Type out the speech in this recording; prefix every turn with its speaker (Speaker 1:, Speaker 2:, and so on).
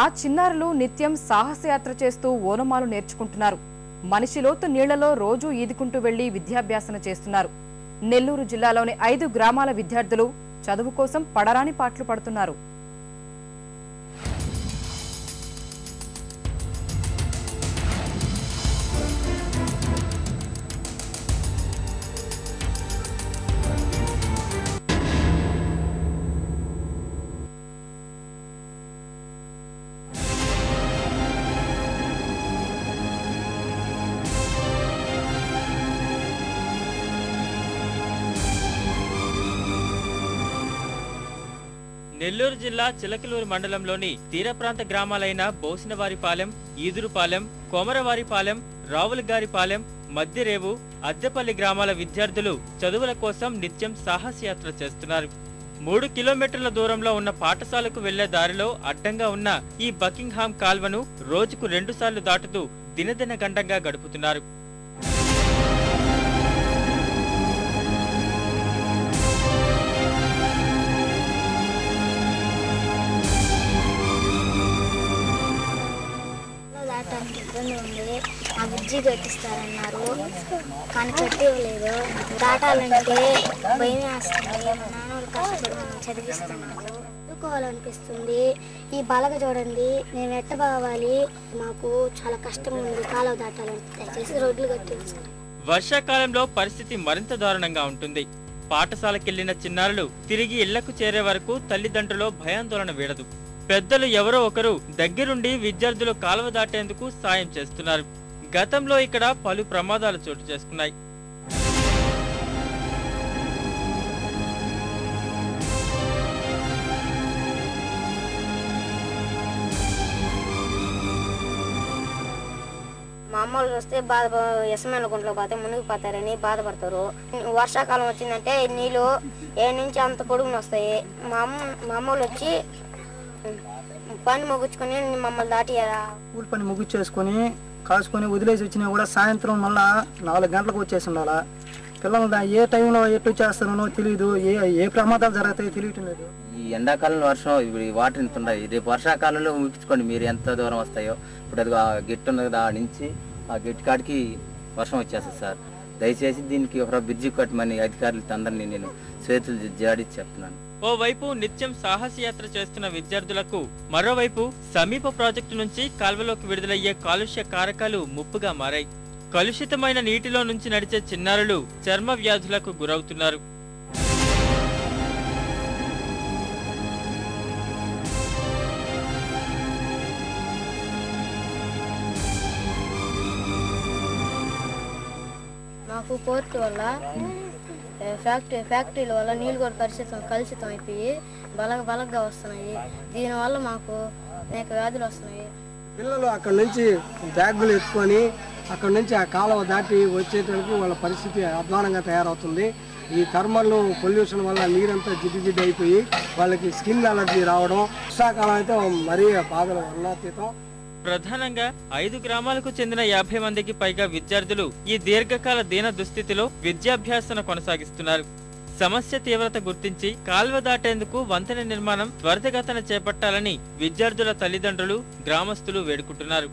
Speaker 1: ఆ చిన్నారులు నిత్యం సాహసయాత్ర చేస్తూ ఓనమాలు నేర్చుకుంటున్నారు. మనిషిలోతు నీళ్లలో రోజూ ఈదుకుంటూ వెళ్లి విద్యాభ్యాసన చేస్తున్నారు. నెల్లూరు జిల్లాలోని 5 గ్రామాల విద్యార్థులు చదువు కోసం పడరాని పాట్లు పడుతున్నారు.
Speaker 2: నెల్లూరు జిల్లా చిలకలూరు మండలంలోని తీర ప్రాంత గ్రామాలైన బోసినవారిపాలెం, ఈదురుపాలెం, కొమరవారిపాలెం, రావులగారిపాలెం, మద్దిరేవు, అద్దెపల్లి గ్రామాల విద్యార్థులు చదువుల కోసం నిత్యం సాహసయాత్ర చేస్తున్నారు. 3 కిలోమీటర్ల దూరంలో ఉన్న పాఠశాలకు వెళ్లే దారిలో అడ్డంగా ఉన్న ఈ బకింగ్హామ్ కాల్వను రోజుకు 2 సార్లు దాటుతూ దినదిన గండంగా గడుపుతున్నారు.
Speaker 3: బ్రిడ్జి కట్టిస్తారన్నారు, కానీ కట్టివ్వలేదు. దాటాలంటే భయం వేస్తుంది. మా నాన్నలు కష్టపడి మనం చదివిస్తున్నారు. చదువుకోవాలనిపిస్తుంది. ఈ బలగ చూడండి, నేను ఎట్టబావాలి. మాకు చాలా కష్టంగా ఉంది కాలువ దాటాలంటే. దయచేసి రోడ్లు కట్టించారు.
Speaker 2: వర్షాకాలంలో పరిస్థితి మరింత దారుణంగా ఉంటుంది. పాఠశాలకెళ్లిన చిన్నారులు తిరిగి ఇళ్లకు చేరే వరకు తల్లిదండ్రులు భయాందోళన వీడదు. పెద్దలు ఎవరో ఒకరు దగ్గరుండి విద్యార్థులు కాలువ దాటేందుకు సాయం చేస్తున్నారు. గతంలో ఇక్కడ పలు ప్రమాదాలు చోటు చేసుకున్నాయి.
Speaker 3: మా అమ్మలు వస్తే ఎసమైన గుంటలో పోతే మునిగిపోతారని బాధపడతారు. వర్షాకాలం వచ్చిందంటే నీళ్ళు ఏ నుంచి అంత పొడుగున వస్తాయి. మా అమ్మలు వచ్చి పని ముగించుకొని మమ్మల్ని దాటియారా.
Speaker 4: కూలి పని ముగించేసుకొని కాసుకొని వదిలేసి వచ్చినా కూడా సాయంత్రం మళ్ళా 4 గంటలకు వచ్చేసి ఉండాలా. పిల్లలు ఏ టైంలో ఎటు చేస్తానో తెలియదు, ఏ ప్రమాదాలు జరుగుతాయో తెలియటం లేదు.
Speaker 5: ఈ ఎండాకాలంలో వర్షం ఇప్పుడు వాటర్ ఇంత ఉన్నాయి. రేపు వర్షాకాలంలో ఊహించుకోండి మీరు ఎంత దూరం వస్తాయో. ఇప్పుడు అది ఆ గెట్టు ఉన్నది, దాని నుంచి ఆ గెట్టు కాడికి వర్షం వచ్చేస్తుంది సార్. దయచేసి దీనికి ఒక బ్రిడ్జి కట్టమని అధికారులతో అందరినీ నేను చేతులు జాడించి చెప్తున్నాను.
Speaker 2: ఓవైపు నిత్యం సాహసయాత్ర చేస్తున్న విద్యార్థులకు, మరోవైపు సమీప ప్రాజెక్టు నుంచి కాల్వలోకి విడుదలయ్యే కాలుష్య కారకాలు ముప్పుగా మారాయి. కలుషితమైన నీటిలో నుంచి నడిచే చిన్నారులు చర్మ వ్యాధులకు గురవుతున్నారు.
Speaker 3: మాకు పోర్టు వల్ల ఫ్యాక్టరీల వల్ల నీళ్ళు కూడా కలుషితం అయిపోయి బలగా వస్తున్నాయి. దీనివల్ల మాకు అనేక వ్యాధులు వస్తున్నాయి.
Speaker 4: పిల్లలు అక్కడ నుంచి బ్యాగులు ఎత్తుకొని అక్కడ నుంచి ఆ కాలువ దాటి వచ్చేటప్పటికి వాళ్ళ పరిస్థితి అధ్వానంగా తయారవుతుంది. ఈ థర్మల్ పొల్యూషన్ వల్ల నీరంతా జిడ్డు అయిపోయి వాళ్ళకి స్కిన్ అలర్జీ రావడం. వర్షాకాలం అయితే మరీ బాధలు వర్ణాతీతం.
Speaker 2: ప్రధానంగా 5 గ్రామాలకు చెందిన 50 మందికి పైగా విద్యార్థులు ఈ దీర్ఘకాల దీన దుస్థితిలో విద్యాభ్యాసన కొనసాగిస్తున్నారు. సమస్య తీవ్రత గుర్తించి కాల్వ దాటేందుకు వంతెన నిర్మాణం త్వరితగతిన చేపట్టాలని విద్యార్థుల తల్లిదండ్రులు, గ్రామస్తులు వేడుకుంటున్నారు.